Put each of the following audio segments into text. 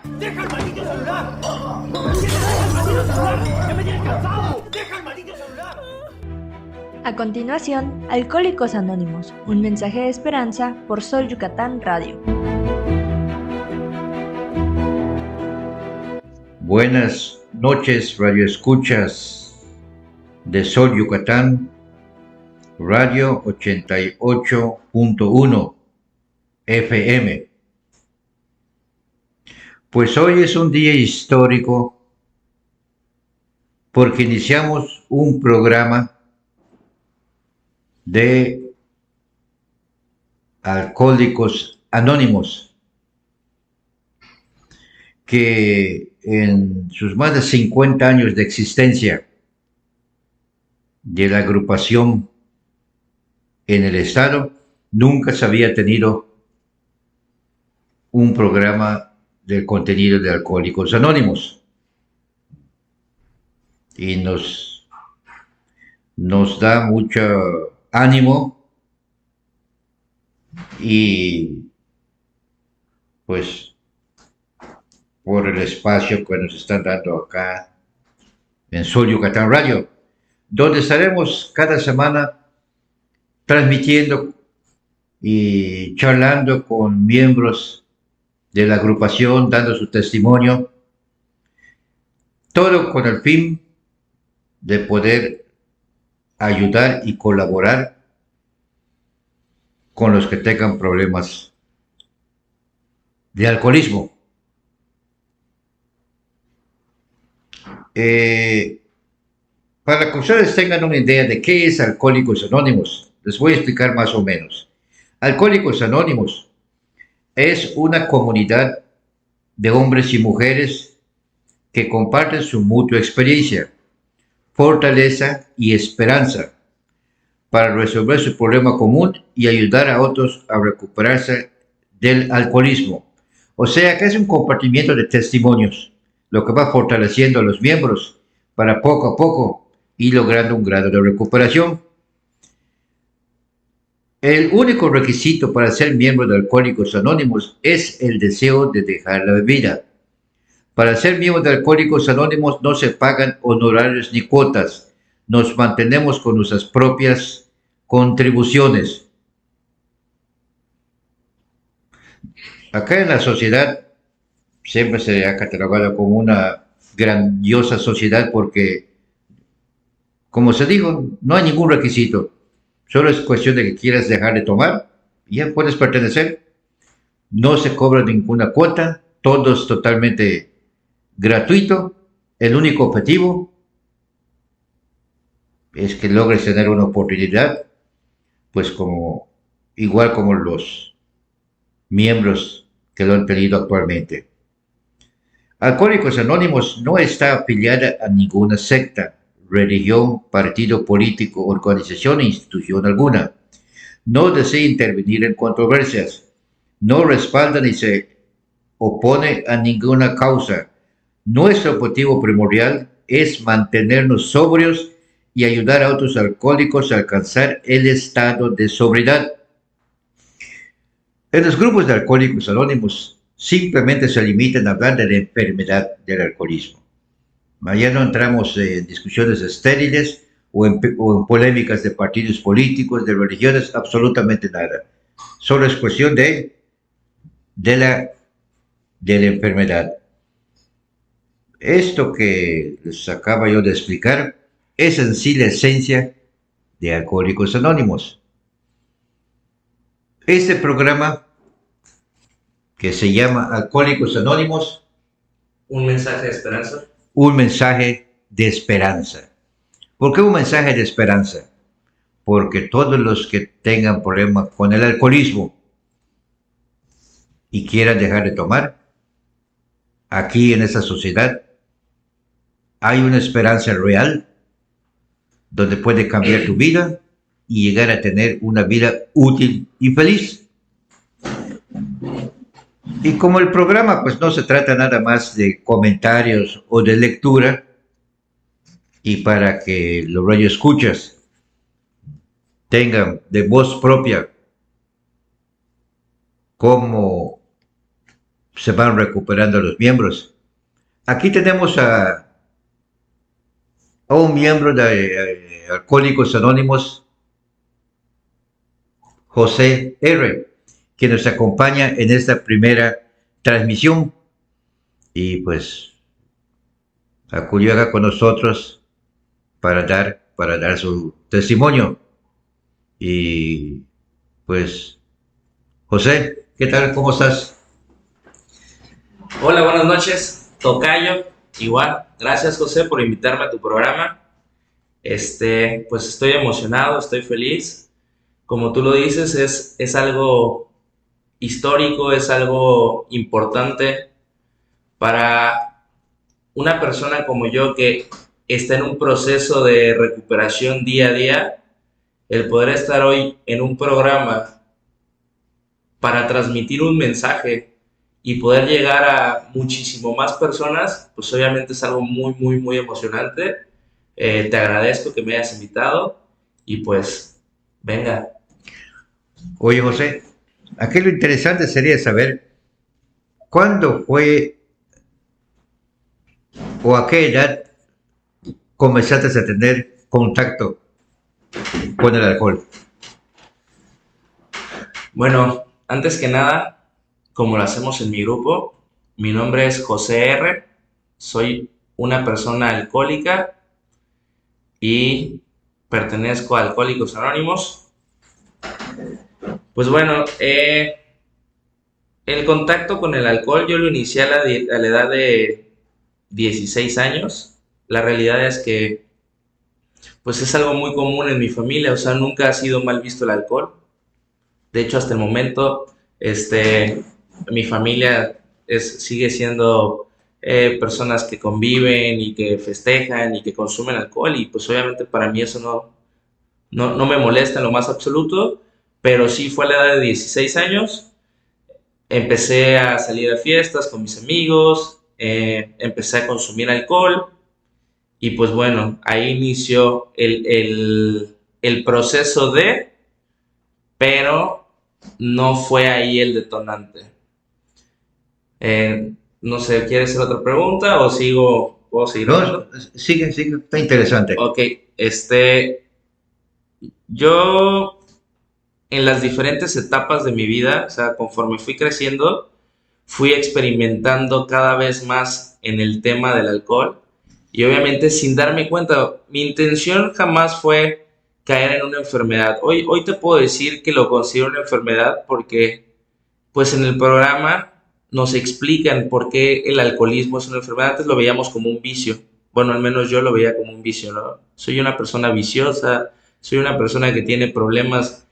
¡Deja el maldito celular! ¡Deja el maldito celular! ¡Ya me tienes cansado! ¡Deja el maldito celular! A continuación, Alcohólicos Anónimos, un mensaje de esperanza por Sol Yucatán Radio. Buenas noches, radioescuchas de Sol Yucatán, Radio 88.1 FM. Pues hoy es un día histórico porque iniciamos un programa de Alcohólicos Anónimos que en sus más de 50 años de existencia de la agrupación en el estado, nunca se había tenido un programa del contenido de Alcohólicos Anónimos. Y nos da mucho ánimo y pues por el espacio que nos están dando acá en Sol Yucatán Radio, donde estaremos cada semana transmitiendo y charlando con miembros de la agrupación, dando su testimonio, todo con el fin de poder ayudar y colaborar con los que tengan problemas de alcoholismo. Para que ustedes tengan una idea de qué es Alcohólicos Anónimos, les voy a explicar más o menos. Alcohólicos Anónimos es una comunidad de hombres y mujeres que comparten su mutua experiencia, fortaleza y esperanza para resolver su problema común y ayudar a otros a recuperarse del alcoholismo. O sea que es un compartimiento de testimonios, lo que va fortaleciendo a los miembros para poco a poco ir logrando un grado de recuperación. El único requisito para ser miembro de Alcohólicos Anónimos es el deseo de dejar la bebida. Para ser miembro de Alcohólicos Anónimos no se pagan honorarios ni cuotas. Nos mantenemos con nuestras propias contribuciones. Acá en la sociedad siempre se ha catalogado como una grandiosa sociedad porque, como se dijo, no hay ningún requisito. Solo es cuestión de que quieras dejar de tomar y ya puedes pertenecer. No se cobra ninguna cuota, todo es totalmente gratuito. El único objetivo es que logres tener una oportunidad, pues igual como los miembros que lo han tenido actualmente. Alcohólicos Anónimos no está afiliada a ninguna secta, religión, partido político, organización e institución alguna. No desea intervenir en controversias. No respalda ni se opone a ninguna causa. Nuestro objetivo primordial es mantenernos sobrios y ayudar a otros alcohólicos a alcanzar el estado de sobriedad. En los grupos de Alcohólicos Anónimos simplemente se limitan a hablar de la enfermedad del alcoholismo. Ya no entramos en discusiones estériles o en polémicas de partidos políticos, de religiones, absolutamente nada. Solo es cuestión de la enfermedad. Esto que les acabo yo de explicar es en sí la esencia de Alcohólicos Anónimos. Este programa, que se llama Alcohólicos Anónimos, un mensaje de esperanza. Un mensaje de esperanza. ¿Por qué un mensaje de esperanza? Porque todos los que tengan problemas con el alcoholismo y quieran dejar de tomar, aquí en esta sociedad hay una esperanza real donde puede cambiar tu vida y llegar a tener una vida útil y feliz. Y como el programa pues no se trata nada más de comentarios o de lectura, y para que los radioescuchas tengan de voz propia cómo se van recuperando los miembros. Aquí tenemos a un miembro de Alcohólicos Anónimos, José R., que nos acompaña en esta primera transmisión y pues acudió acá con nosotros para dar su testimonio. Y pues, José, ¿qué tal? ¿Cómo estás? Hola, buenas noches, tocayo. Igual, gracias José por invitarme a tu programa. Pues estoy emocionado, estoy feliz. Como tú lo dices, es algo histórico, es algo importante para una persona como yo que está en un proceso de recuperación día a día. El poder estar hoy en un programa para transmitir un mensaje y poder llegar a muchísimo más personas, pues obviamente es algo muy, muy, muy emocionante. Te agradezco que me hayas invitado y pues, venga. Oye, José, aquí lo interesante sería saber cuándo fue o a qué edad comenzaste a tener contacto con el alcohol. Bueno, antes que nada, como lo hacemos en mi grupo, mi nombre es José R., soy una persona alcohólica y pertenezco a Alcohólicos Anónimos. Pues bueno, el contacto con el alcohol yo lo inicié a la edad de 16 años. La realidad es que pues es algo muy común en mi familia, o sea, nunca ha sido mal visto el alcohol. De hecho, hasta el momento, mi familia sigue siendo personas que conviven y que festejan y que consumen alcohol, y pues obviamente para mí eso no me molesta en lo más absoluto, pero sí fue a la edad de 16 años, empecé a salir a fiestas con mis amigos, empecé a consumir alcohol, y pues bueno, ahí inició el proceso pero no fue ahí el detonante. No sé, ¿quieres hacer otra pregunta o puedo seguir hablando? No, sigue, está interesante. Ok, yo en las diferentes etapas de mi vida, o sea, conforme fui creciendo, fui experimentando cada vez más en el tema del alcohol y obviamente sin darme cuenta, mi intención jamás fue caer en una enfermedad. Hoy te puedo decir que lo considero una enfermedad porque pues en el programa nos explican por qué el alcoholismo es una enfermedad. Antes lo veíamos como un vicio. Bueno, al menos yo lo veía como un vicio, ¿no? Soy una persona viciosa, soy una persona que tiene problemas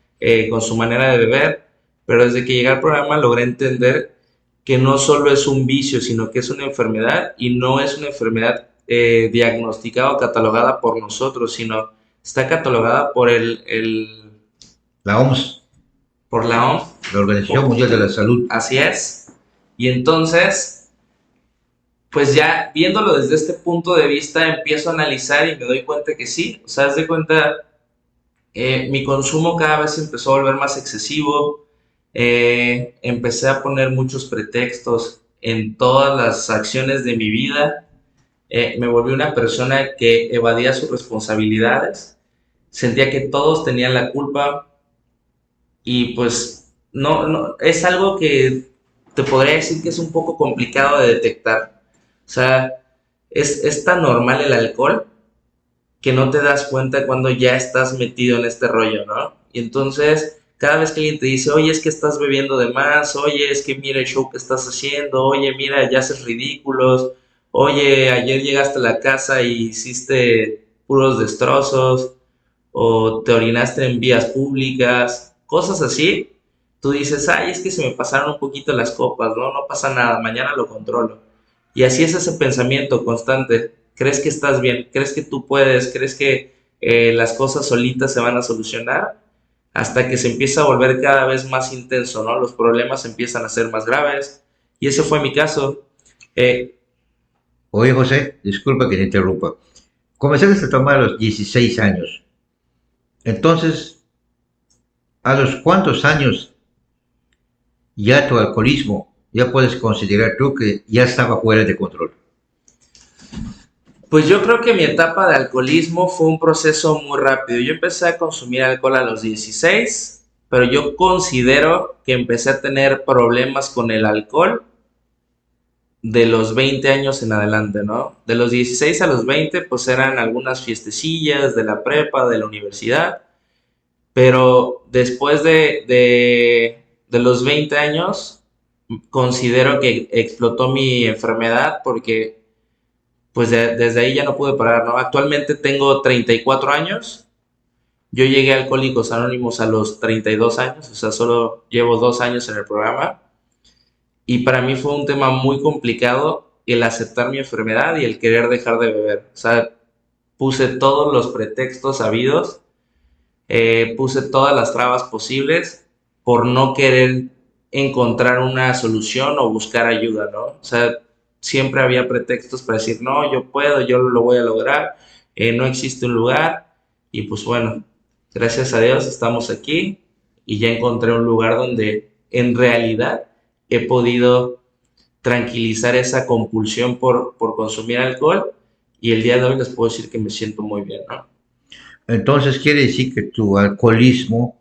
con su manera de beber, pero desde que llegué al programa logré entender que no solo es un vicio, sino que es una enfermedad y no es una enfermedad diagnosticada o catalogada por nosotros, sino está catalogada por La OMS, por la OMS, la Organización Mundial de la Salud. así es. Y entonces, pues ya viéndolo desde este punto de vista, empiezo a analizar y me doy cuenta que sí, o sea, haz de cuenta, mi consumo cada vez empezó a volver más excesivo, empecé a poner muchos pretextos en todas las acciones de mi vida, me volví una persona que evadía sus responsabilidades, sentía que todos tenían la culpa y pues no, es algo que te podría decir que es un poco complicado de detectar. O sea, es tan normal el alcohol que no te das cuenta cuando ya estás metido en este rollo, ¿no? Y entonces, cada vez que alguien te dice, oye, es que estás bebiendo de más, oye, es que mira el show que estás haciendo, oye, mira, ya haces ridículos, oye, ayer llegaste a la casa y hiciste puros destrozos, o te orinaste en vías públicas, cosas así, tú dices, ay, es que se me pasaron un poquito las copas, no pasa nada, mañana lo controlo. Y así es ese pensamiento constante. ¿Crees que estás bien? ¿Crees que tú puedes? ¿Crees que las cosas solitas se van a solucionar? Hasta que se empieza a volver cada vez más intenso, ¿no? Los problemas empiezan a ser más graves. Y ese fue mi caso. Oye, José, disculpa que te interrumpa. Comenzaste a tomar a los 16 años. Entonces, ¿a los cuántos años ya tu alcoholismo ya puedes considerar tú que ya estaba fuera de control? Pues yo creo que mi etapa de alcoholismo fue un proceso muy rápido. Yo empecé a consumir alcohol a los 16, pero yo considero que empecé a tener problemas con el alcohol de los 20 años en adelante, ¿no? De los 16 a los 20, pues eran algunas fiestecillas de la prepa, de la universidad, pero después de los 20 años, considero que explotó mi enfermedad porque pues desde ahí ya no pude parar, ¿no? Actualmente tengo 34 años, yo llegué a Alcohólicos Anónimos a los 32 años, o sea, solo llevo 2 años en el programa, y para mí fue un tema muy complicado el aceptar mi enfermedad y el querer dejar de beber. O sea, puse todos los pretextos habidos, puse todas las trabas posibles por no querer encontrar una solución o buscar ayuda, ¿no? O sea, siempre había pretextos para decir, no, yo puedo, yo lo voy a lograr, no existe un lugar, y pues bueno, gracias a Dios estamos aquí y ya encontré un lugar donde en realidad he podido tranquilizar esa compulsión por consumir alcohol, y el día de hoy les puedo decir que me siento muy bien, ¿no? Entonces quiere decir que tu alcoholismo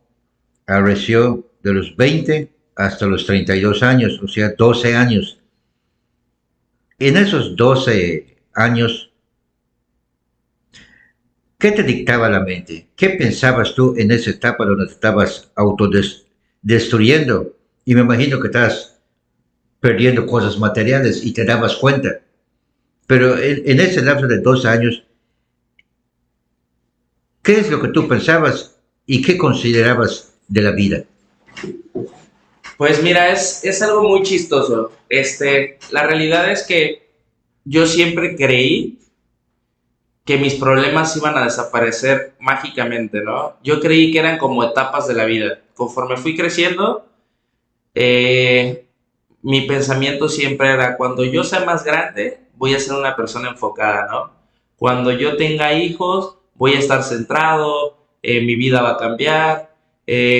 arreció de los 20 hasta los 32 años, o sea, 12 años. En esos 12 años, ¿qué te dictaba la mente? ¿Qué pensabas tú en esa etapa donde te estabas autodestruyendo? Y me imagino que estás perdiendo cosas materiales y te dabas cuenta. Pero en ese lapso de 12 años, ¿qué es lo que tú pensabas y qué considerabas de la vida? Pues mira, es algo muy chistoso. La realidad es que yo siempre creí que mis problemas iban a desaparecer mágicamente, ¿no? Yo creí que eran como etapas de la vida. Conforme fui creciendo, mi pensamiento siempre era, cuando yo sea más grande, voy a ser una persona enfocada, ¿no? Cuando yo tenga hijos, voy a estar centrado, mi vida va a cambiar,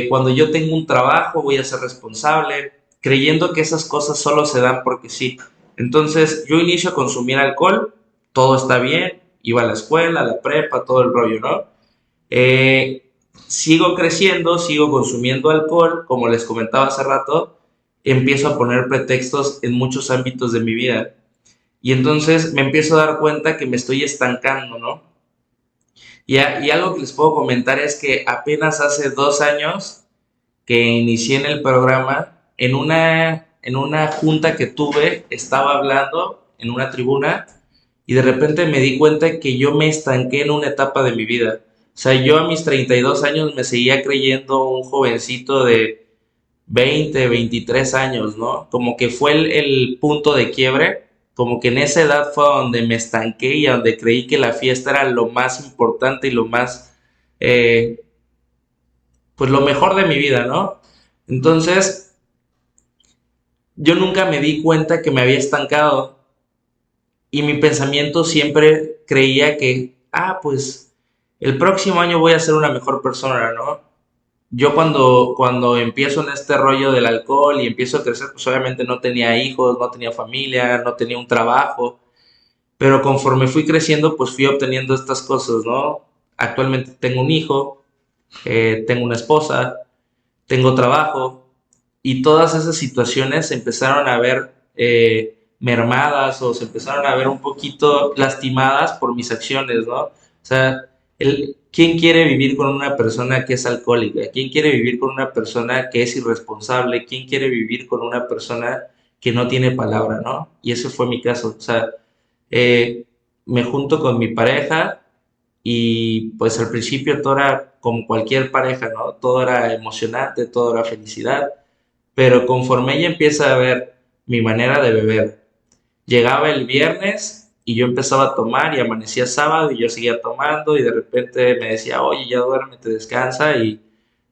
cuando yo tenga un trabajo, voy a ser responsable, creyendo que esas cosas solo se dan porque sí. Entonces, yo inicio a consumir alcohol, todo está bien, iba a la escuela, a la prepa, todo el rollo, ¿no? Sigo creciendo, sigo consumiendo alcohol, como les comentaba hace rato, empiezo a poner pretextos en muchos ámbitos de mi vida. Y entonces me empiezo a dar cuenta que me estoy estancando, ¿no? Y algo que les puedo comentar es que apenas hace 2 años que inicié en el programa, en una junta que tuve, estaba hablando en una tribuna y de repente me di cuenta que yo me estanqué en una etapa de mi vida. O sea, yo a mis 32 años me seguía creyendo un jovencito de 20, 23 años, ¿no? Como que fue el punto de quiebre, como que en esa edad fue donde me estanqué y donde creí que la fiesta era lo más importante y lo más, eh, pues lo mejor de mi vida, ¿no? Entonces, yo nunca me di cuenta que me había estancado y mi pensamiento siempre creía que, pues el próximo año voy a ser una mejor persona, ¿no? Yo cuando empiezo en este rollo del alcohol y empiezo a crecer, pues obviamente no tenía hijos, no tenía familia, no tenía un trabajo, pero conforme fui creciendo, pues fui obteniendo estas cosas, ¿no? Actualmente tengo un hijo, tengo una esposa, tengo trabajo, y todas esas situaciones se empezaron a ver mermadas o se empezaron a ver un poquito lastimadas por mis acciones, ¿no? O sea, ¿quién quiere vivir con una persona que es alcohólica? ¿Quién quiere vivir con una persona que es irresponsable? ¿Quién quiere vivir con una persona que no tiene palabra, ¿no? Y ese fue mi caso. O sea, me junto con mi pareja y pues al principio todo era como cualquier pareja, ¿no? Todo era emocionante, todo era felicidad, pero conforme ella empieza a ver mi manera de beber, llegaba el viernes y yo empezaba a tomar y amanecía sábado y yo seguía tomando y de repente me decía, oye, ya duérmete, descansa, y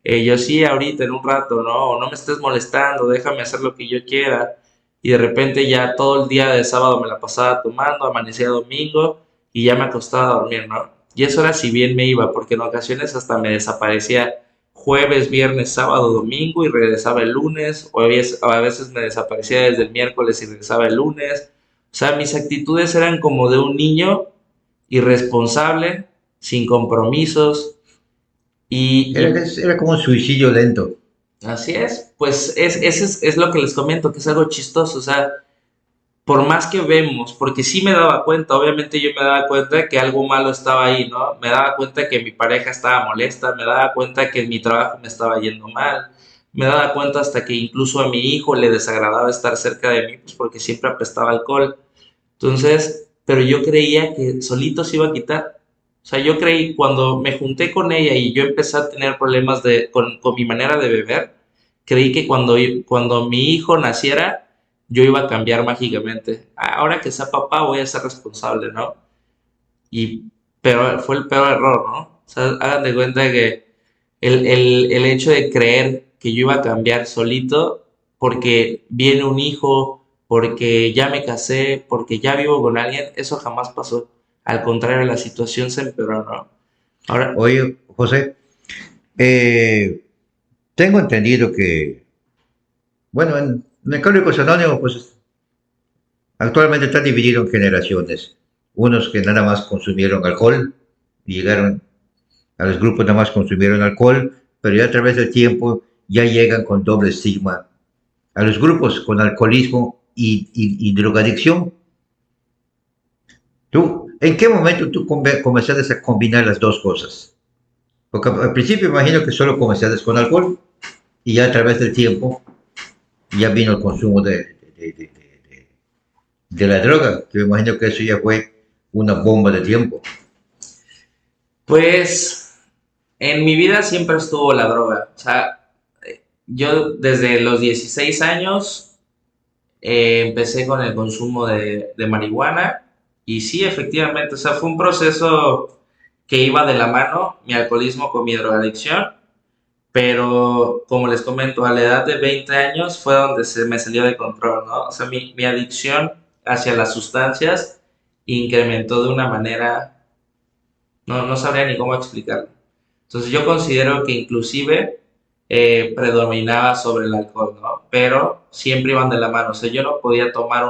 yo sí, ahorita en un rato, no, no me estés molestando, déjame hacer lo que yo quiera, y de repente ya todo el día de sábado me la pasaba tomando, amanecía domingo y ya me acostaba a dormir, ¿no? Y eso era si bien me iba, porque en ocasiones hasta me desaparecía jueves, viernes, sábado, domingo y regresaba el lunes, o a veces me desaparecía desde el miércoles y regresaba el lunes. O sea, mis actitudes eran como de un niño irresponsable, sin compromisos Era como un suicidio lento. así es. Pues es lo que les comento, que es algo chistoso. O sea, por más que vemos, porque sí me daba cuenta, obviamente yo me daba cuenta que algo malo estaba ahí, ¿no? Me daba cuenta que mi pareja estaba molesta, me daba cuenta que en mi trabajo me estaba yendo mal, me daba cuenta hasta que incluso a mi hijo le desagradaba estar cerca de mí, pues porque siempre apestaba alcohol. Entonces, pero yo creía que solito se iba a quitar. O sea, yo creí, cuando me junté con ella y yo empecé a tener problemas con mi manera de beber, creí que cuando mi hijo naciera, yo iba a cambiar mágicamente. Ahora que sea papá, voy a ser responsable, ¿no? Y, pero fue el peor error, ¿no? O sea, hagan de cuenta que el hecho de creer que yo iba a cambiar solito porque viene un hijo, porque ya me casé, porque ya vivo con alguien, eso jamás pasó. Al contrario, la situación se empeoró, ¿no? Ahora, Oye, José, eh, tengo entendido que, bueno, en Alcohólicos Anónimos, pues actualmente está dividido en generaciones. Unos que nada más consumieron alcohol y llegaron a los grupos nada más consumieron alcohol, pero ya a través del tiempo ya llegan con doble estigma a los grupos con alcoholismo y drogadicción. ¿Tú, en qué momento tú comenzaste a combinar las dos cosas? Porque al principio imagino que solo comenzaste con alcohol y ya a través del tiempo ya vino el consumo de la droga, que me imagino que eso ya fue una bomba de tiempo. pues en mi vida siempre estuvo la droga. O sea, yo desde los 16 años empecé con el consumo de marihuana y sí, efectivamente, o sea, fue un proceso que iba de la mano, mi alcoholismo con mi drogadicción, pero como les comento, a la edad de 20 años fue donde se me salió de control, ¿no? O sea, mi adicción hacia las sustancias incrementó de una manera, no sabría ni cómo explicarlo. Entonces yo considero que inclusive predominaba sobre el alcohol, ¿no? Pero siempre iban de la mano. O sea, yo no podía tomar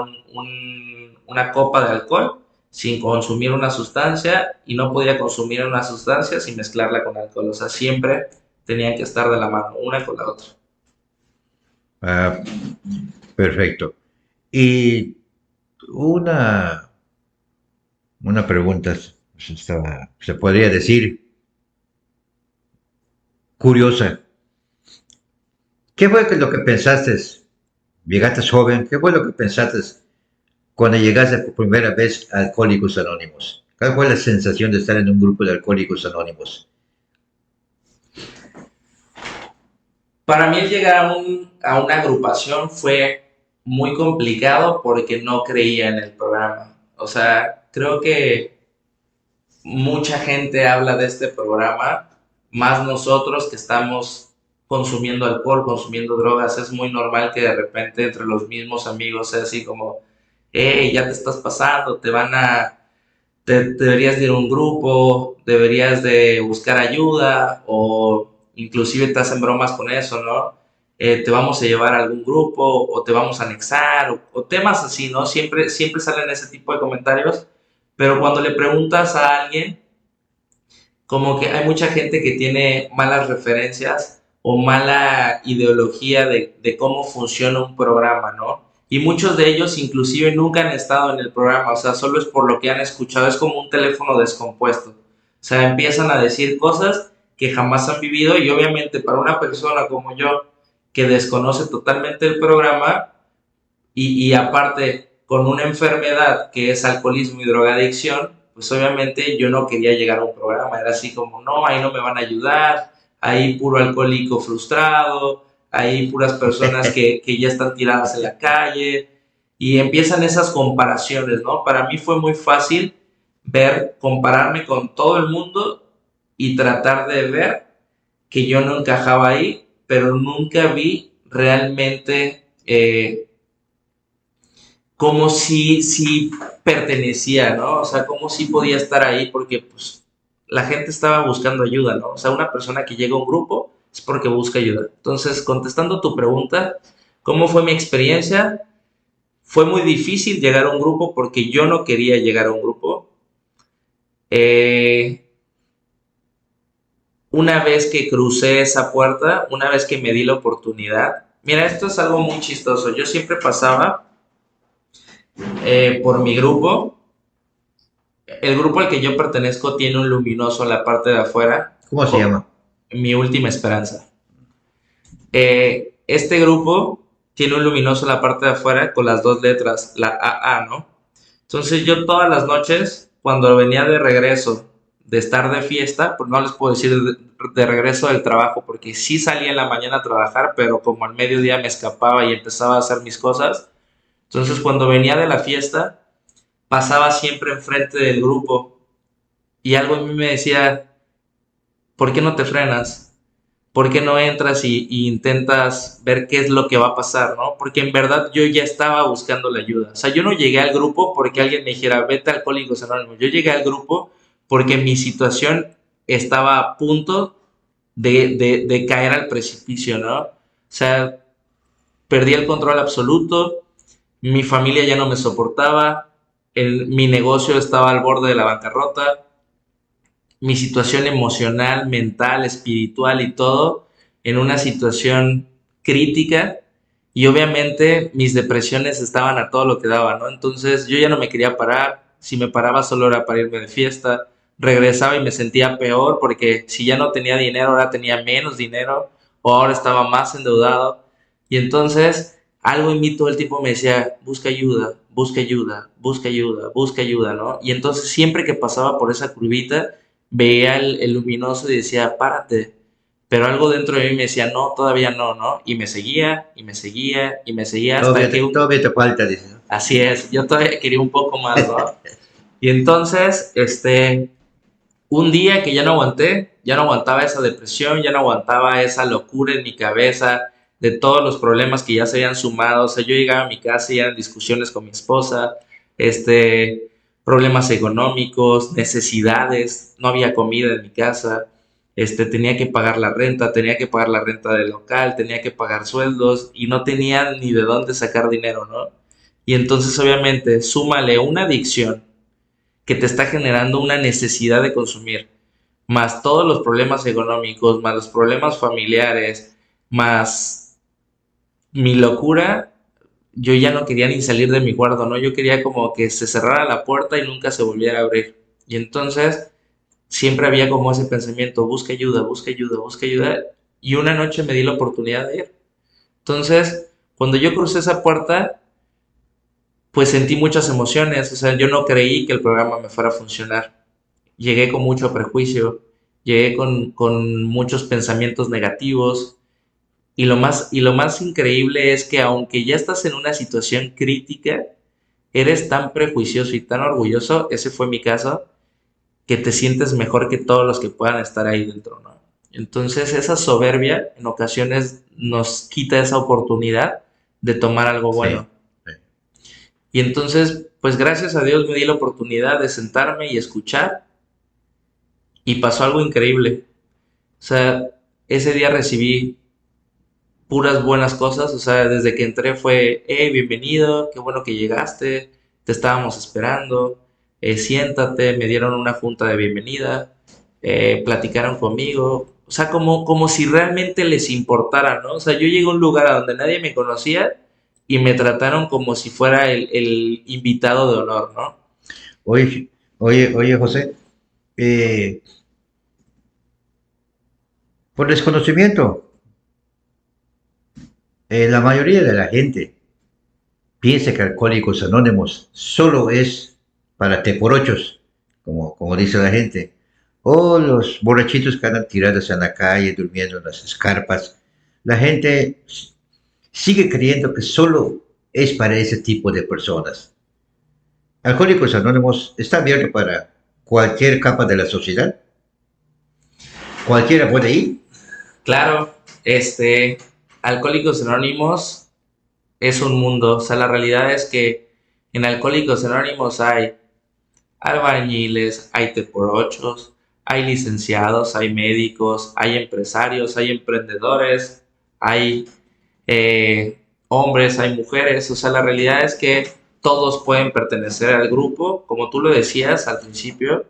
una copa de alcohol sin consumir una sustancia y no podía consumir una sustancia sin mezclarla con alcohol. O sea, siempre tenían que estar de la mano, una con la otra. Ah, perfecto. Y una, una pregunta, se podría decir, curiosa. ¿Qué fue lo que pensaste? Llegaste joven, ¿qué fue lo que pensaste cuando llegaste por primera vez a Alcohólicos Anónimos? ¿Cuál fue la sensación de estar en un grupo de Alcohólicos Anónimos? Para mí el llegar a una agrupación fue muy complicado porque no creía en el programa. O sea, creo que mucha gente habla de este programa, más nosotros que estamos consumiendo alcohol, consumiendo drogas, es muy normal que de repente entre los mismos amigos sea así como, hey, ya te estás pasando, deberías de ir a un grupo, deberías de buscar ayuda o inclusive te hacen bromas con eso, ¿no? Te vamos a llevar a algún grupo o te vamos a anexar o temas así, ¿no? Siempre salen ese tipo de comentarios, pero cuando le preguntas a alguien, como que hay mucha gente que tiene malas referencias o mala ideología de cómo funciona un programa, ¿no? Y muchos de ellos inclusive nunca han estado en el programa, o sea, solo es por lo que han escuchado, es como un teléfono descompuesto. O sea, empiezan a decir cosas que jamás han vivido y obviamente para una persona como yo que desconoce totalmente el programa y aparte con una enfermedad que es alcoholismo y drogadicción, pues obviamente yo no quería llegar a un programa, era así como, no, ahí no me van a ayudar, ahí puro alcohólico frustrado, hay puras personas que ya están tiradas en la calle y empiezan esas comparaciones, ¿no? Para mí fue muy fácil compararme con todo el mundo y tratar de ver que yo no encajaba ahí, pero nunca vi realmente como si pertenecía, ¿no? O sea, como si podía estar ahí porque pues la gente estaba buscando ayuda, ¿no? O sea, una persona que llega a un grupo es porque busca ayuda. Entonces, contestando tu pregunta, ¿cómo fue mi experiencia? Fue muy difícil llegar a un grupo porque yo no quería llegar a un grupo. Eh, una vez que crucé esa puerta, una vez que me di la oportunidad, mira, esto es algo muy chistoso. Yo siempre pasaba por mi grupo. El grupo al que yo pertenezco tiene un luminoso en la parte de afuera. ¿Cómo se llama? Mi última esperanza. Este grupo tiene un luminoso en la parte de afuera con las dos letras, la AA, ¿no? Entonces yo todas las noches, cuando venía de regreso, de estar de fiesta, pues no les puedo decir de regreso del trabajo, porque sí salía en la mañana a trabajar, pero como al mediodía me escapaba y empezaba a hacer mis cosas. Entonces cuando venía de la fiesta, pasaba siempre enfrente del grupo y algo en mí me decía, ¿por qué no te frenas? ¿Por qué no entras y intentas ver qué es lo que va a pasar, ¿no? Porque en verdad yo ya estaba buscando la ayuda. O sea, yo no llegué al grupo porque alguien me dijera, vete a Alcohólicos Anónimos. Yo llegué al grupo porque mi situación estaba a punto de caer al precipicio, ¿no? O sea, perdí el control absoluto, mi familia ya no me soportaba, mi negocio estaba al borde de la bancarrota, mi situación emocional, mental, espiritual y todo en una situación crítica y obviamente mis depresiones estaban a todo lo que daba, ¿no? Entonces yo ya no me quería parar, si me paraba solo era para irme de fiesta, regresaba y me sentía peor porque si ya no tenía dinero ahora tenía menos dinero o ahora estaba más endeudado y entonces algo en mí todo el tiempo me decía, busca ayuda, busca ayuda, busca ayuda, busca ayuda, ¿no? Y entonces siempre que pasaba por esa curvita, veía el luminoso y decía, párate. Pero algo dentro de mí me decía, no, todavía no, ¿no? Y me seguía, y me seguía, y me seguía hasta que... Todavía te falta, dice, ¿no? Así es, yo todavía quería un poco más, ¿no? Y entonces, un día que ya no aguanté, ya no aguantaba esa depresión, ya no aguantaba esa locura en mi cabeza de todos los problemas que ya se habían sumado. O sea, yo llegaba a mi casa y eran discusiones con mi esposa, problemas económicos, necesidades, no había comida en mi casa, tenía que pagar la renta, tenía que pagar la renta del local, tenía que pagar sueldos y no tenía ni de dónde sacar dinero, ¿no? Y entonces obviamente súmale una adicción que te está generando una necesidad de consumir, más todos los problemas económicos, más los problemas familiares, más mi locura, yo ya no quería ni salir de mi cuarto, ¿no? Yo quería como que se cerrara la puerta y nunca se volviera a abrir. Y entonces siempre había como ese pensamiento, busca ayuda, busca ayuda, busca ayuda. Y una noche me di la oportunidad de ir. Entonces, cuando yo crucé esa puerta, pues sentí muchas emociones. O sea, yo no creí que el programa me fuera a funcionar. Llegué con mucho prejuicio, llegué con muchos pensamientos negativos. Y lo más increíble es que aunque ya estás en una situación crítica, eres tan prejuicioso y tan orgulloso, ese fue mi caso, que te sientes mejor que todos los que puedan estar ahí dentro, ¿no? Entonces esa soberbia en ocasiones nos quita esa oportunidad de tomar algo bueno. Sí, sí. Y entonces, pues gracias a Dios me di la oportunidad de sentarme y escuchar y pasó algo increíble. O sea, ese día recibí puras buenas cosas, o sea, desde que entré fue, hey, bienvenido, qué bueno que llegaste, te estábamos esperando, siéntate, me dieron una junta de bienvenida, platicaron conmigo, o sea, como si realmente les importara, ¿no? O sea, yo llegué a un lugar a donde nadie me conocía y me trataron como si fuera el invitado de honor, ¿no? Oye, José, eh, por desconocimiento, la mayoría de la gente piensa que Alcohólicos Anónimos solo es para teporochos, como dice la gente, o los borrachitos que andan tirados en la calle, durmiendo en las escarpas. La gente sigue creyendo que solo es para ese tipo de personas. Alcohólicos Anónimos está abierto para cualquier capa de la sociedad. Cualquiera puede ir. Claro, Alcohólicos Anónimos es un mundo, o sea, la realidad es que en Alcohólicos Anónimos hay albañiles, hay teporochos, hay licenciados, hay médicos, hay empresarios, hay emprendedores, hay hombres, hay mujeres. O sea, la realidad es que todos pueden pertenecer al grupo. Como tú lo decías al principio,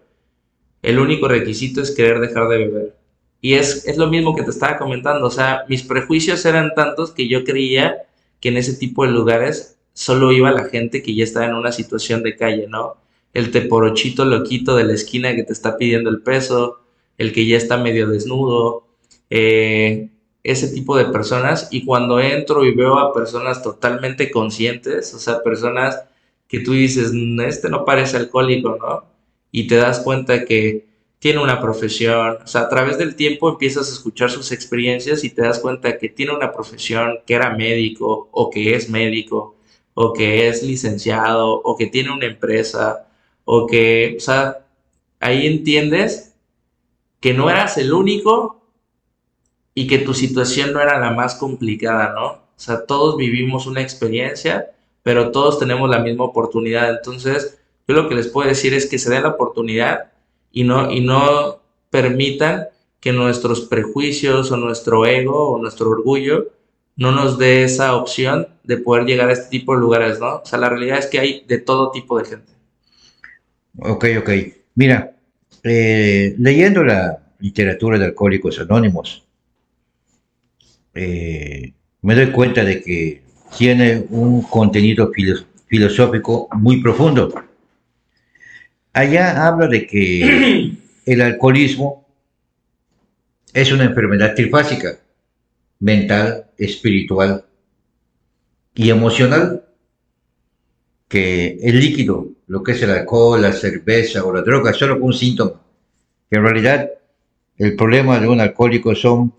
el único requisito es querer dejar de beber. Y es lo mismo que te estaba comentando. O sea, mis prejuicios eran tantos que yo creía que en ese tipo de lugares solo iba la gente que ya estaba en una situación de calle, ¿no? El teporochito loquito de la esquina que te está pidiendo el peso, el que ya está medio desnudo, ese tipo de personas. Y cuando entro y veo a personas totalmente conscientes, o sea, personas que tú dices, este no parece alcohólico, ¿no? Y te das cuenta que tiene una profesión, o sea, a través del tiempo empiezas a escuchar sus experiencias y te das cuenta que tiene una profesión, que era médico o que es médico o que es licenciado o que tiene una empresa o que, o sea, ahí entiendes que no eras el único y que tu situación no era la más complicada, ¿no? O sea, todos vivimos una experiencia, pero todos tenemos la misma oportunidad. Entonces, yo lo que les puedo decir es que se den la oportunidad y no permitan que nuestros prejuicios o nuestro ego o nuestro orgullo no nos dé esa opción de poder llegar a este tipo de lugares, ¿no? O sea, la realidad es que hay de todo tipo de gente. Ok, ok. Mira, leyendo la literatura de Alcohólicos Anónimos, me doy cuenta de que tiene un contenido filosófico muy profundo. Allá habla de que el alcoholismo es una enfermedad trifásica, mental, espiritual y emocional, que el líquido, lo que es el alcohol, la cerveza o la droga, es solo un síntoma, que en realidad el problema de un alcohólico son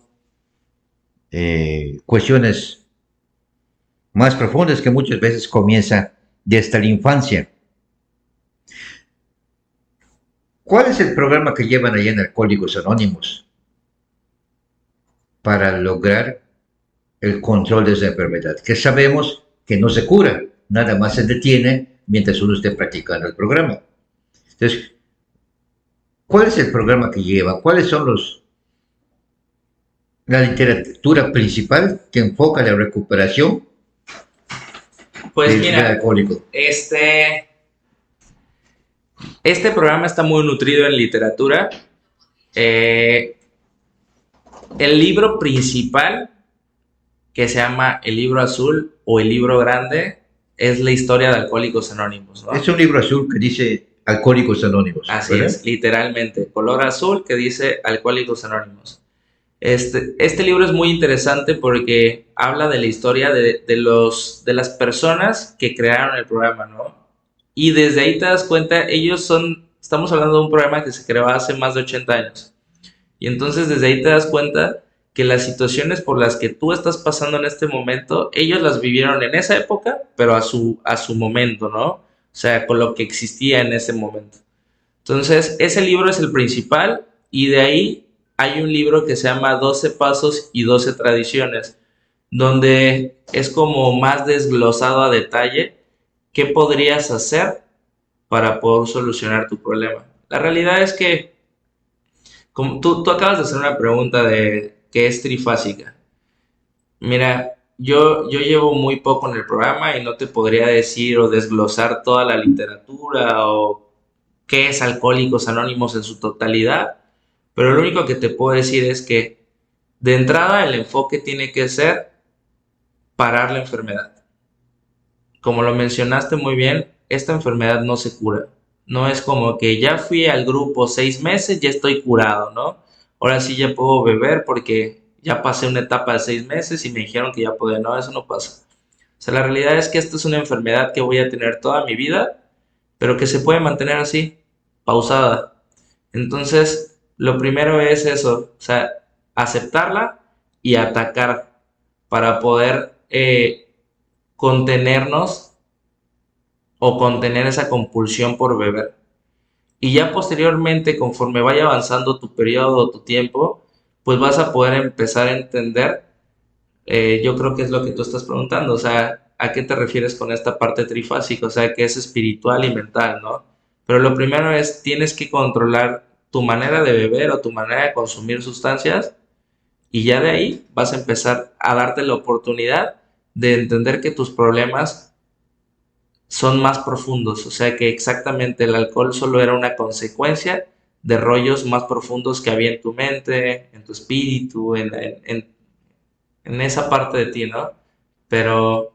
cuestiones más profundas que muchas veces comienzan desde la infancia. ¿Cuál es el programa que llevan allá en Alcohólicos Anónimos para lograr el control de esa enfermedad? Que sabemos que no se cura, nada más se detiene mientras uno esté practicando el programa. Entonces, ¿cuál es el programa que lleva? ¿Cuáles son la literatura principal que enfoca la recuperación Pues del mira, alcohólico? Este programa está muy nutrido en literatura. Eh, el libro principal, que se llama El Libro Azul o El Libro Grande, es la historia de Alcohólicos Anónimos, ¿no? Es un libro azul que dice Alcohólicos Anónimos. Así ¿verdad? es, literalmente, color azul que dice Alcohólicos Anónimos. Este libro es muy interesante porque habla de la historia de las personas que crearon el programa, ¿no? Y desde ahí te das cuenta, estamos hablando de un programa que se creó hace más de 80 años. Y entonces desde ahí te das cuenta que las situaciones por las que tú estás pasando en este momento, ellos las vivieron en esa época, pero a su momento, ¿no? O sea, con lo que existía en ese momento. Entonces, ese libro es el principal y de ahí hay un libro que se llama 12 Pasos y 12 Tradiciones, donde es como más desglosado a detalle qué podrías hacer para poder solucionar tu problema. La realidad es que, como tú acabas de hacer una pregunta de qué es trifásica. Mira, yo llevo muy poco en el programa y no te podría decir o desglosar toda la literatura o qué es Alcohólicos Anónimos en su totalidad, pero lo único que te puedo decir es que de entrada el enfoque tiene que ser parar la enfermedad. Como lo mencionaste muy bien, esta enfermedad no se cura. No es como que ya fui al grupo 6 meses, ya estoy curado, ¿no? Ahora sí ya puedo beber porque ya pasé una etapa de 6 meses y me dijeron que ya podía. No, eso no pasa. O sea, la realidad es que esta es una enfermedad que voy a tener toda mi vida, pero que se puede mantener así, pausada. Entonces, lo primero es eso, o sea, aceptarla y atacar para poder contenernos o contener esa compulsión por beber. Y ya posteriormente, conforme vaya avanzando tu periodo o tu tiempo, pues vas a poder empezar a entender, yo creo que es lo que tú estás preguntando, o sea, ¿a qué te refieres con esta parte trifásica? O sea, que es espiritual y mental, ¿no? Pero lo primero es, tienes que controlar tu manera de beber o tu manera de consumir sustancias y ya de ahí vas a empezar a darte la oportunidad de entender que tus problemas son más profundos, o sea que exactamente el alcohol solo era una consecuencia de rollos más profundos que había en tu mente, en tu espíritu, en esa parte de ti, ¿no? Pero,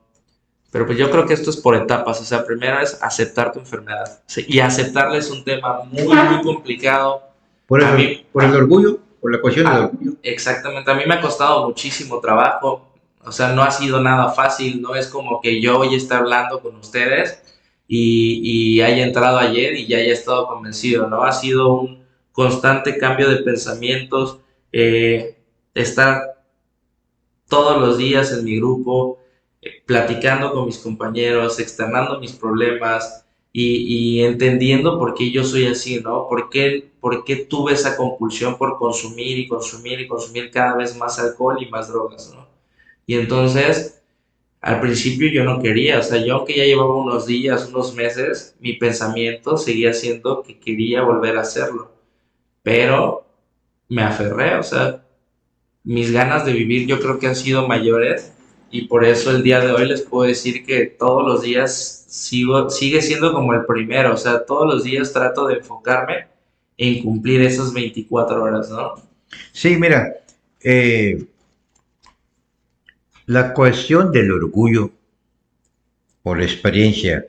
pero pues yo creo que esto es por etapas, o sea, primero es aceptar tu enfermedad, sí, y aceptarla es un tema muy, muy complicado. Por A el, mí, por el orgullo, por la cuestión del orgullo. exactamente, a mí me ha costado muchísimo trabajo, o sea, no ha sido nada fácil, no es como que yo hoy esté hablando con ustedes y haya entrado ayer y ya haya estado convencido, ¿no? Ha sido un constante cambio de pensamientos, estar todos los días en mi grupo, platicando con mis compañeros, externando mis problemas y entendiendo por qué yo soy así, ¿no? Por qué tuve esa compulsión por consumir y consumir y consumir cada vez más alcohol y más drogas, ¿no? Y entonces, al principio yo no quería, o sea, yo aunque ya llevaba unos días, unos meses, mi pensamiento seguía siendo que quería volver a hacerlo, pero me aferré, o sea, mis ganas de vivir yo creo que han sido mayores y por eso el día de hoy les puedo decir que todos los días sigue siendo como el primero, o sea, todos los días trato de enfocarme en cumplir esas 24 horas, ¿no? Sí, mira, eh, la cuestión del orgullo, por la experiencia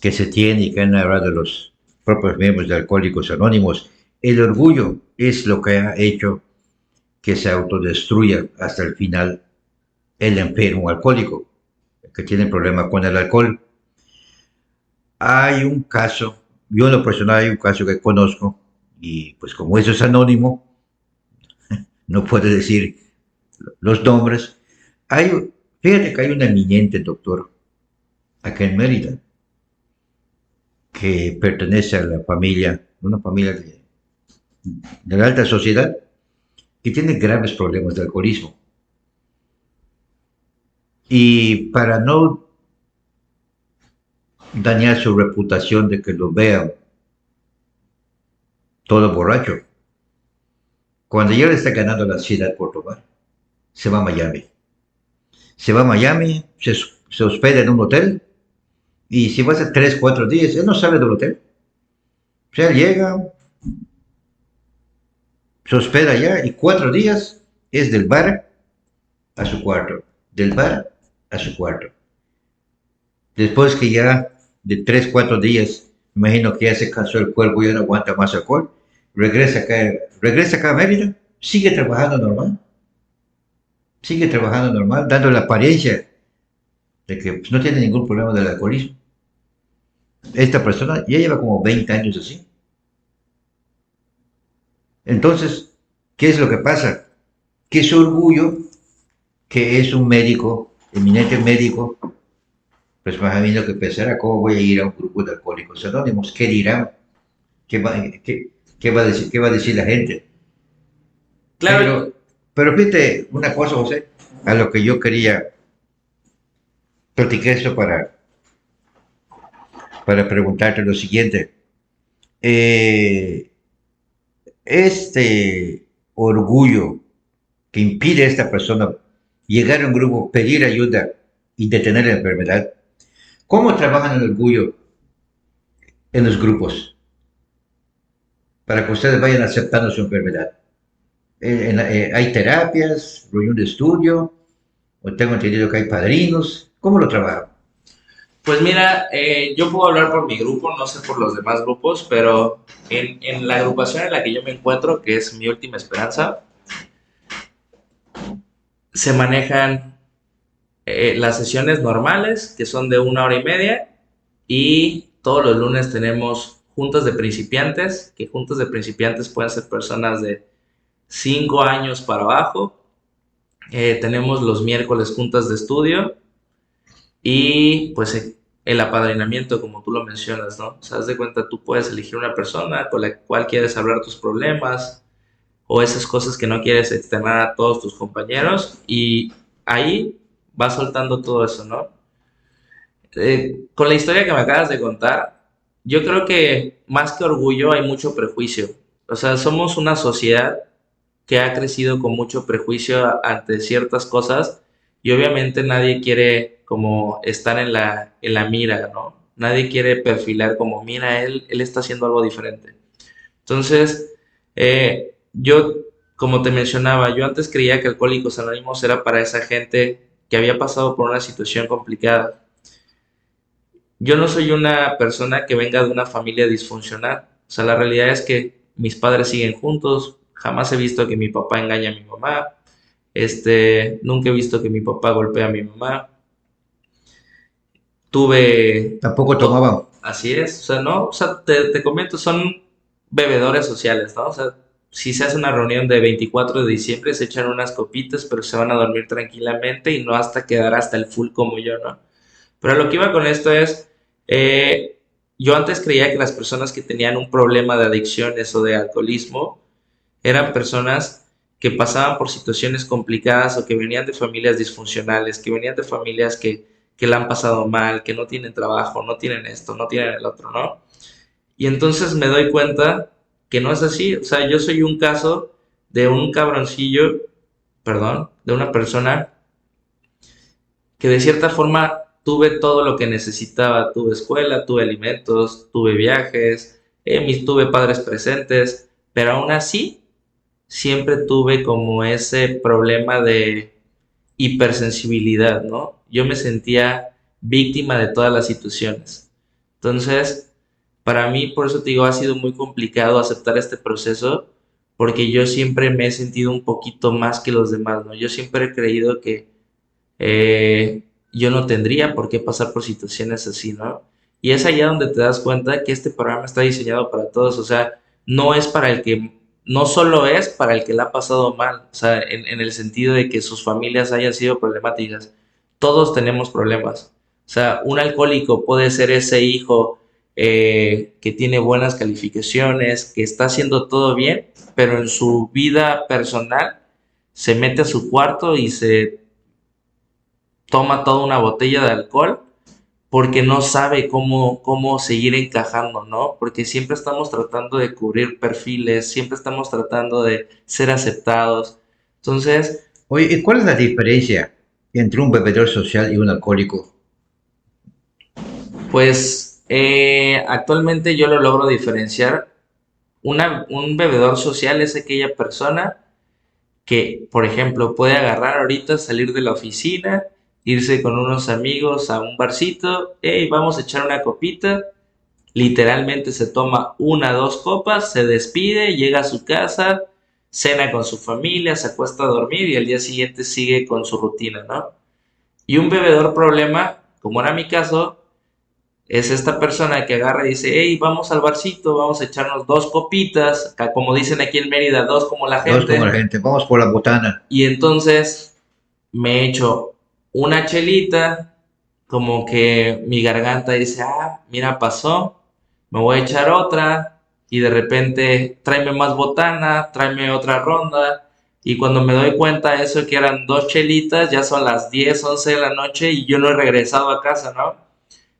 que se tiene y que han hablado los propios miembros de Alcohólicos Anónimos, el orgullo es lo que ha hecho que se autodestruya hasta el final el enfermo alcohólico, que tiene problemas con el alcohol. Hay un caso, yo en lo personal hay un caso que conozco, y pues como eso es anónimo, no puedo decir los nombres. Fíjate que hay un eminente doctor acá en Mérida, que pertenece a la familia, una familia de la alta sociedad, y tiene graves problemas de alcoholismo. Y para no dañar su reputación de que lo vean todo borracho, cuando ya le está ganando la ansiedad por tomar, se va a Miami. Se va a Miami, se hospeda en un hotel, y si va a ser 3, 4 días, él no sale del hotel. O sea, él llega, se hospeda allá, y 4 días es del bar a su cuarto, del bar a su cuarto. Después que ya de 3, 4 días, me imagino que ya se cansó el cuerpo y ya no aguanta más alcohol, regresa acá a Mérida, sigue trabajando normal, dando la apariencia de que pues, no tiene ningún problema del alcoholismo. Esta persona ya lleva como 20 años así. Entonces, ¿qué es lo que pasa? Que su orgullo, que es un médico, eminente médico, pues más habiendo que pensar a cómo voy a ir a un grupo de alcohólicos anónimos, qué dirán, qué va a decir la gente. Claro, Pero fíjate una cosa, José, a lo que yo quería platicar esto para preguntarte lo siguiente. Este orgullo que impide a esta persona llegar a un grupo, pedir ayuda y detener la enfermedad, ¿cómo trabajan el orgullo en los grupos para que ustedes vayan aceptando su enfermedad? ¿Hay terapias, reunión de estudio? ¿O tengo entendido que hay padrinos? ¿Cómo lo trabajan? pues mira, yo puedo hablar por mi grupo, no sé por los demás grupos, pero en la agrupación en la que yo me encuentro, que es Mi Última Esperanza, se manejan las sesiones normales, que son de 1 hora y media, y todos los lunes tenemos juntas de principiantes, que juntas de principiantes pueden ser personas de 5 años para abajo. Tenemos los miércoles juntas de estudio y pues el apadrinamiento, como tú lo mencionas, ¿no? O sea, haz de cuenta, tú puedes elegir una persona con la cual quieres hablar tus problemas o esas cosas que no quieres externar a todos tus compañeros y ahí vas soltando todo eso, ¿no? Con la historia que me acabas de contar, yo creo que más que orgullo hay mucho prejuicio. O sea, somos una sociedad que ha crecido con mucho prejuicio ante ciertas cosas y obviamente nadie quiere como estar en la mira, ¿no? Nadie quiere perfilar como, mira, él está haciendo algo diferente. Entonces, yo, como te mencionaba, yo antes creía que Alcohólicos Anónimos era para esa gente que había pasado por una situación complicada. Yo no soy una persona que venga de una familia disfuncional. O sea, la realidad es que mis padres siguen juntos. Jamás he visto que mi papá engañe a mi mamá. Nunca he visto que mi papá golpee a mi mamá. Tuve, Tampoco tomaban. así es, o sea, no, o sea, te comento, son bebedores sociales, ¿no? O sea, si se hace una reunión de 24 de diciembre, se echan unas copitas, pero se van a dormir tranquilamente y no hasta quedar hasta el full como yo, ¿no? Pero lo que iba con esto es, yo antes creía que las personas que tenían un problema de adicciones o de alcoholismo eran personas que pasaban por situaciones complicadas o que venían de familias disfuncionales, que venían de familias que la han pasado mal, que no tienen trabajo, no tienen esto, no tienen el otro, ¿no? Y entonces me doy cuenta que no es así. O sea, yo soy un caso de un cabroncillo, perdón, de una persona que de cierta forma tuve todo lo que necesitaba. Tuve escuela, tuve alimentos, tuve viajes, tuve padres presentes, pero aún así siempre tuve como ese problema de hipersensibilidad, ¿no? Yo me sentía víctima de todas las situaciones. Entonces, para mí, por eso te digo, ha sido muy complicado aceptar este proceso, porque yo siempre me he sentido un poquito más que los demás, ¿no? Yo siempre he creído que yo no tendría por qué pasar por situaciones así, ¿no? Y es allá donde te das cuenta que este programa está diseñado para todos, o sea, no es para el que, no solo es para el que la ha pasado mal, o sea, en el sentido de que sus familias hayan sido problemáticas, todos tenemos problemas. O sea, un alcohólico puede ser ese hijo que tiene buenas calificaciones, que está haciendo todo bien, pero en su vida personal se mete a su cuarto y se toma toda una botella de alcohol porque no sabe cómo seguir encajando, ¿no? Porque siempre estamos tratando de cubrir perfiles, siempre estamos tratando de ser aceptados. Entonces, Oye, ¿y cuál es la diferencia entre un bebedor social y un alcohólico? pues actualmente yo lo logro diferenciar. Un bebedor social es aquella persona que, por ejemplo, puede agarrar ahorita, salir de la oficina, irse con unos amigos a un barcito, hey, vamos a echar una copita, literalmente se toma una, dos copas, se despide, llega a su casa, cena con su familia, se acuesta a dormir y al día siguiente sigue con su rutina, ¿no? Y un bebedor problema, como era mi caso, es esta persona que agarra y dice, hey, vamos al barcito, vamos a echarnos dos copitas, como dicen aquí en Mérida, dos como la Dos como la gente, gente, vamos por la botana. y entonces me echo una chelita, como que mi garganta dice, ah, mira, pasó, me voy a echar otra, y de repente tráeme más botana, tráeme otra ronda, y cuando me doy cuenta eso que eran dos chelitas, ya son las 10 11 de la noche y yo no he regresado a casa, ¿no?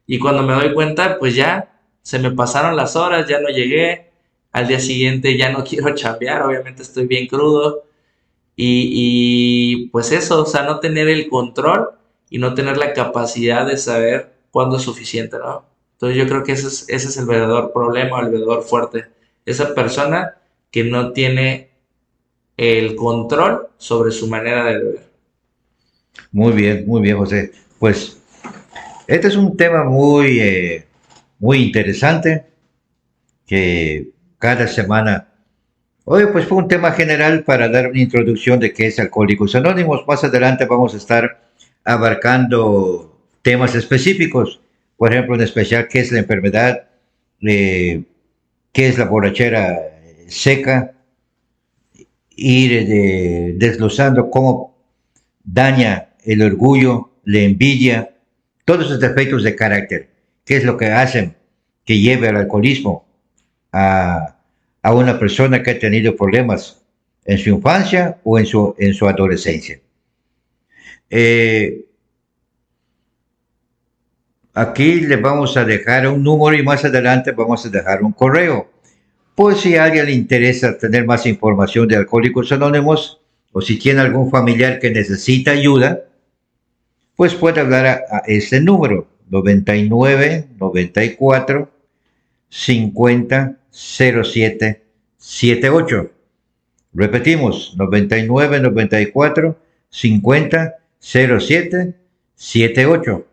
Y cuando me doy cuenta, pues ya se me pasaron las horas, ya no llegué, al día siguiente ya no quiero chambear, obviamente estoy bien crudo, pues eso, o sea, no tener el control y no tener la capacidad de saber cuándo es suficiente, ¿no? Entonces yo creo que ese es el verdadero problema, el verdadero fuerte. Esa persona que no tiene el control sobre su manera de beber. Muy bien, José. Pues este es un tema muy interesante que cada semana. Hoy pues fue un tema general para dar una introducción de qué es Alcohólicos Anónimos. Más adelante vamos a estar abarcando temas específicos, por ejemplo, en especial qué es la enfermedad, eh, qué es la borrachera seca, ir desglosando cómo daña el orgullo, la envidia, todos esos defectos de carácter, qué es lo que hacen que lleve al alcoholismo a, a una persona que ha tenido problemas en su infancia o en su adolescencia. Eh, Aquí les vamos a dejar un número y más adelante vamos a dejar un correo Pues si a alguien le interesa tener más información de Alcohólicos Anónimos o si tiene algún familiar que necesita ayuda, pues puede hablar a este número 99 94 50 07 78. Repetimos, 99 94 50 07 78.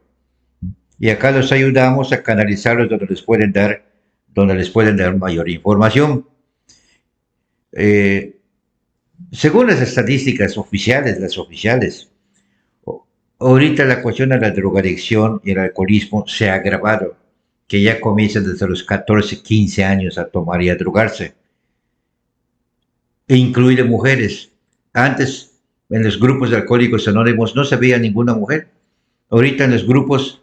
Y acá los ayudamos a canalizarlos donde les pueden dar mayor información. Según las estadísticas oficiales, ahorita la cuestión de la drogadicción y el alcoholismo se ha agravado, que ya comienzan desde los 14, 15 años a tomar y a drogarse, e incluir mujeres. Antes, en los grupos de Alcohólicos Anónimos no se veía ninguna mujer. Ahorita en los grupos,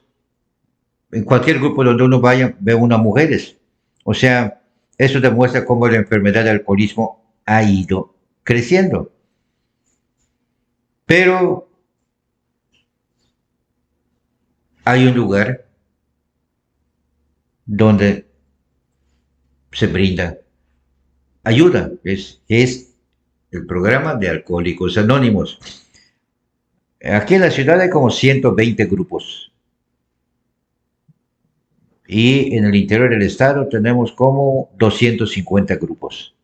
en cualquier grupo donde uno vaya, ve unas mujeres. O sea, eso demuestra cómo la enfermedad del alcoholismo ha ido creciendo. Pero hay un lugar donde se brinda ayuda, es el programa de Alcohólicos Anónimos. Aquí en la ciudad hay como 120 grupos. Y en el interior del estado tenemos como 250 grupos.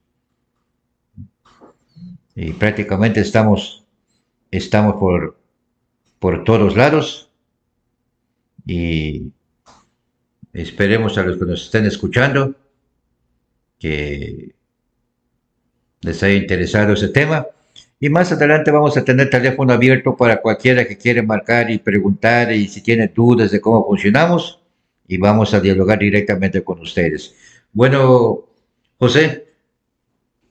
Y prácticamente estamos por todos lados. Y esperemos a los que nos estén escuchando que les haya interesado ese tema. Y más adelante vamos a tener teléfono abierto para cualquiera que quiera marcar y preguntar y si tiene dudas de cómo funcionamos. Y vamos a dialogar directamente con ustedes. Bueno, José,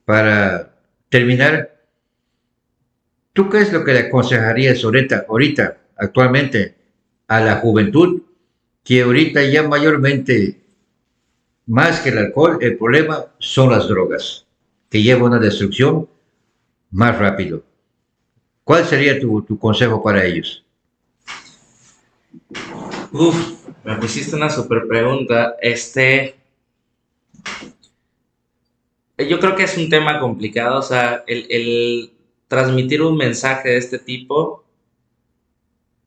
para terminar, ¿tú qué es lo que le aconsejarías ahorita, actualmente, a la juventud, que ahorita ya mayormente, más que el alcohol, el problema son las drogas, que llevan una destrucción más rápido? ¿Cuál sería tu consejo para ellos? Me pusiste una super pregunta. Yo creo que es un tema complicado, o sea, el transmitir un mensaje de este tipo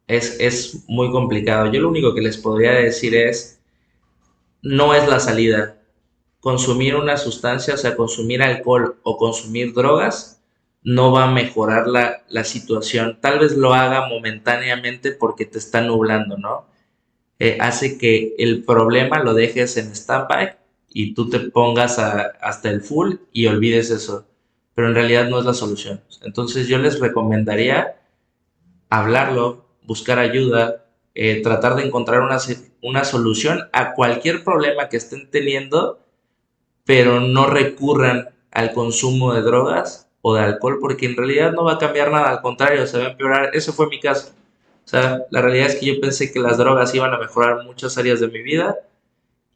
es muy complicado. Yo lo único que les podría decir es, no es la salida. Consumir una sustancia, o sea, consumir alcohol o consumir drogas, no va a mejorar la situación. Tal vez lo haga momentáneamente porque te está nublando, ¿no? Hace que el problema lo dejes en stand-by y tú te pongas hasta el full y olvides eso. Pero en realidad no es la solución. Entonces yo les recomendaría hablarlo, buscar ayuda, tratar de encontrar una solución a cualquier problema que estén teniendo, pero no recurran al consumo de drogas o de alcohol, porque en realidad no va a cambiar nada, al contrario, se va a empeorar. Ese fue mi caso. O sea, la realidad es que yo pensé que las drogas iban a mejorar muchas áreas de mi vida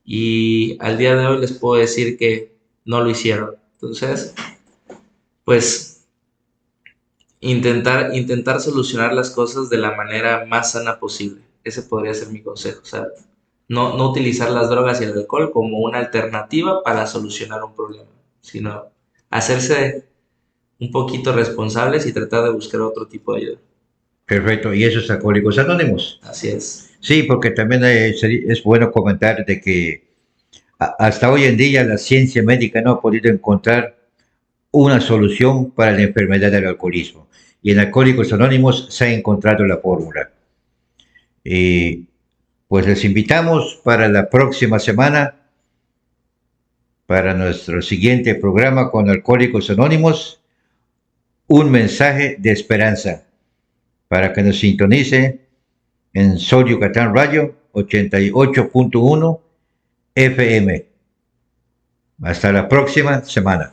y al día de hoy les puedo decir que no lo hicieron. Entonces, pues intentar solucionar las cosas de la manera más sana posible. Ese podría ser mi consejo. O sea, no utilizar las drogas y el alcohol como una alternativa para solucionar un problema, sino hacerse un poquito responsables y tratar de buscar otro tipo de ayuda. Perfecto, y eso es Alcohólicos Anónimos. Así es. Sí, porque también es bueno comentar de que hasta hoy en día la ciencia médica no ha podido encontrar una solución para la enfermedad del alcoholismo. Y en Alcohólicos Anónimos se ha encontrado la fórmula. Pues les invitamos para la próxima semana, para nuestro siguiente programa con Alcohólicos Anónimos, un mensaje de esperanza, para que nos sintonice en Sol Yucatán Radio 88.1 FM. Hasta la próxima semana.